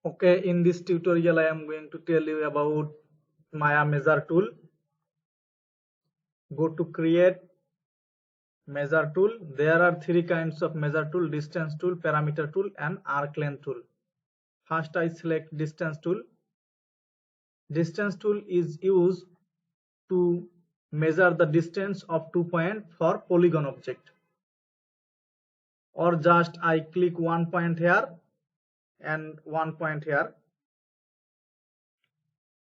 Okay, in this tutorial I am going to tell you about Maya measure tool. Go to create measure tool. There are three kinds of measure tool: distance tool, parameter tool and arc length tool. First I select distance tool. Distance tool is used to measure the distance of 2 points for polygon object. Or just I click 1 point here and 1 point here.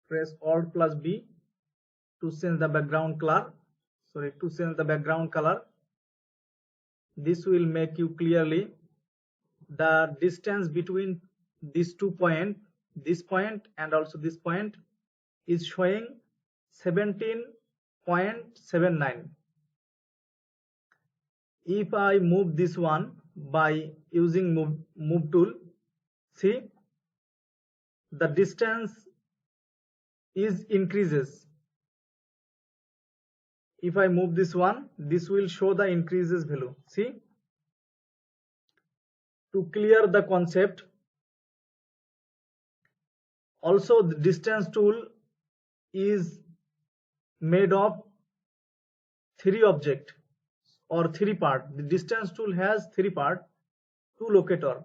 Press Alt plus B to change the background color. This will make you clearly the distance between these 2 points, this point and also this point is showing 17.79. If I move this one by using move tool, see the distance is increases. If I move this one, this will show the increases value. See, to clear the concept, also the distance tool is made of 3 object or 3 part. The distance tool has 3 part, 2 locator.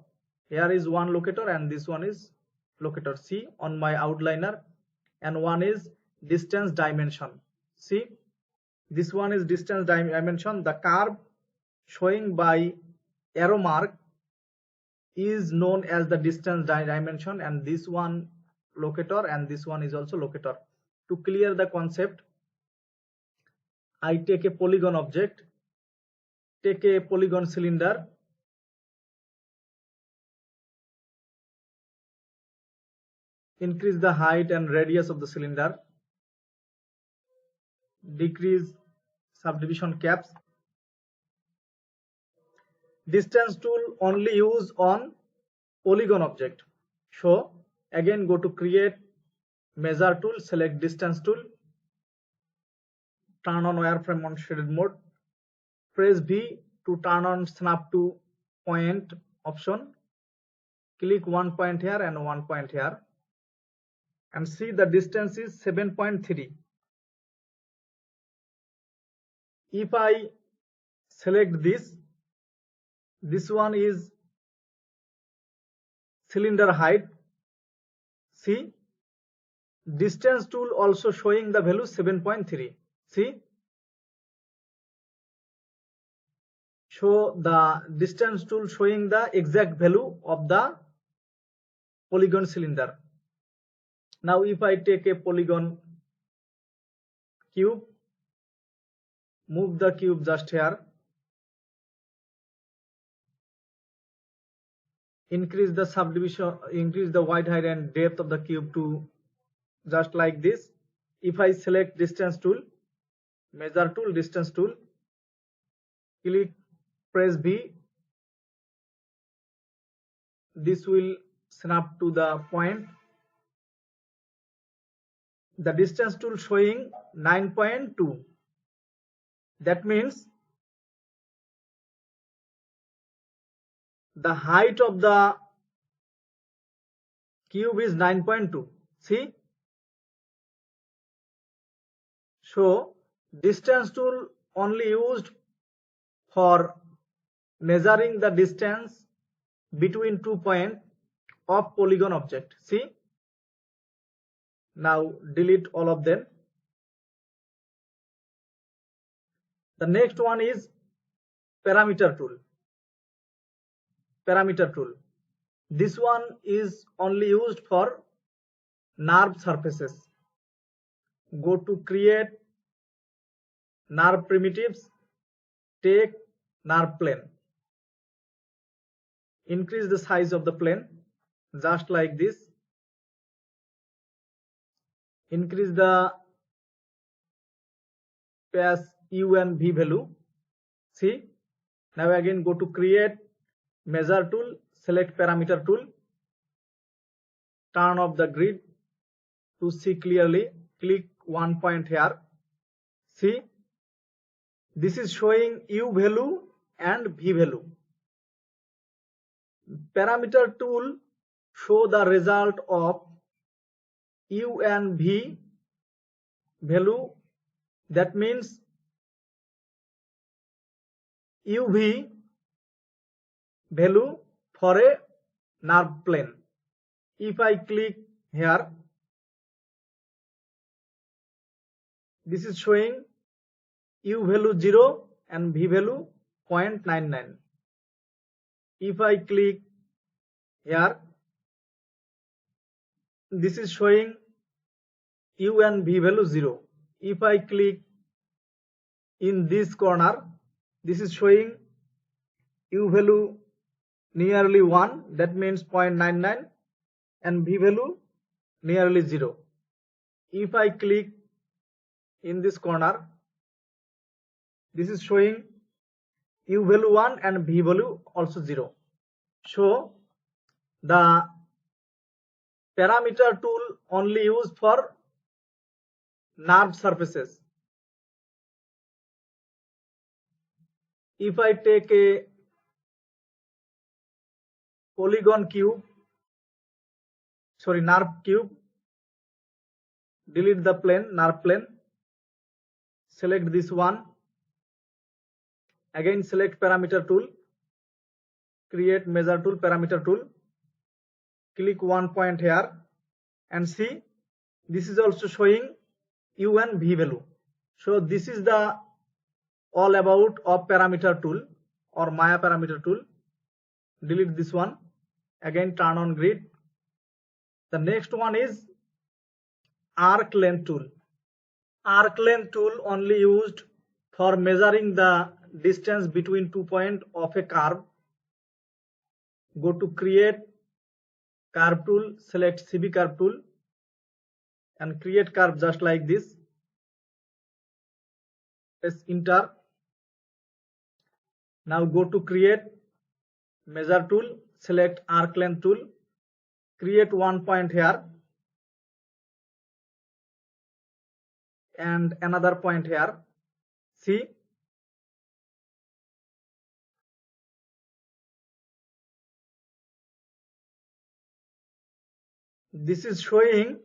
Here is one locator and this one is locator. See on my outliner, and one is distance dimension. See, this one is distance dimension. The curve showing by arrow mark is known as the distance dimension, and this one locator and this one is also locator. To clear the concept, I take a polygon object, take a polygon cylinder, increase the height and radius of the cylinder, decrease subdivision caps. Distance tool only use on polygon object. So again go to create measure tool, select distance tool, turn on wireframe on shaded mode, press V to turn on snap to point option, click 1 point here and 1 point here, and see the distance is 7.3. If I select this one is cylinder height. See, distance tool also showing the value 7.3. See, show the distance tool showing the exact value of the polygon cylinder. Now if I take a polygon cube, move the cube just here, increase the subdivision, increase the width, height and depth of the cube to just like this. If I select distance tool, measure tool, distance tool, click, press V, this will snap to the point. The distance tool showing 9.2. That means the height of the cube is 9.2. See, so distance tool only used for measuring the distance between 2 points of polygon object. See, now delete all of them. The next one is parameter tool. Parameter tool. This one is only used for NURB surfaces. Go to create NURB primitives, take NURB plane. Increase the size of the plane just like this. Increase the pass U and V value. See, now again go to create measure tool, select parameter tool, turn off the grid to see clearly, click 1 point here. See, this is showing U value and V value. Parameter tool show the result of U and V value. That means UV value for a nerve plane. If I click here, this is showing U value 0 and V value 0.99. If I click here, this is showing U and V value 0. If I click in this corner, this is showing U value nearly 1, that means 0.99, and V value nearly 0. If I click in this corner, this is showing U value 1 and V value also 0. So the parameter tool only used for nerve surfaces. If I take a polygon cube, nerve cube, delete the plane, nerve plane, select this one, again select parameter tool, create measure tool, parameter tool, click one point here, and see this is also showing U and V value. So this is the all about of parameter tool or Maya parameter tool. Delete this one, again turn on grid. The next one is arc length tool. Arc length tool only used for measuring the distance between 2 points of a curve. Go to create curve tool, select CB curve tool, and create curve just like this. Press enter. Now go to create measure tool, select arc length tool, create one point here and another point here. See, this is showing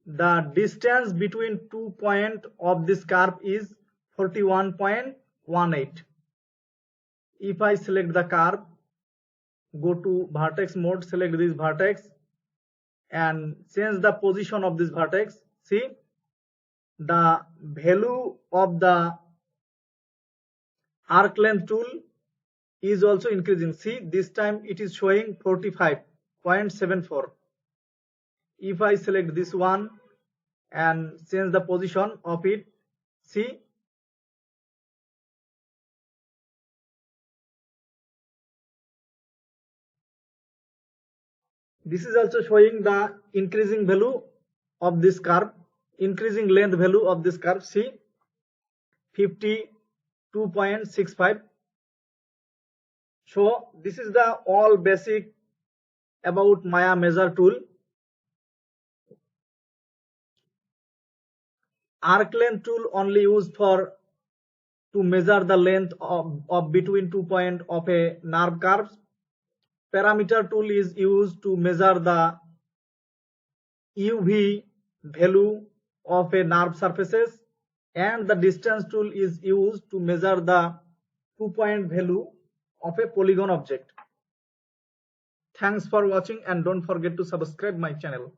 the distance between 2 points of this curve is 41.18. If I select the curve, go to vertex mode, select this vertex and change the position of this vertex. See, the value of the arc length tool is also increasing. See, this time it is showing 45.74. If I select this one and change the position of it, see, this is also showing the increasing value of this curve, increasing length value of this curve. See, 52.65. So this is the all basic about Maya measure tool. Arc length tool only used for to measure the length of between 2 points of a nerve curve. Parameter tool is used to measure the UV value of a nerve surfaces, and the distance tool is used to measure the 2-point value of a polygon object. Thanks for watching and don't forget to subscribe my channel.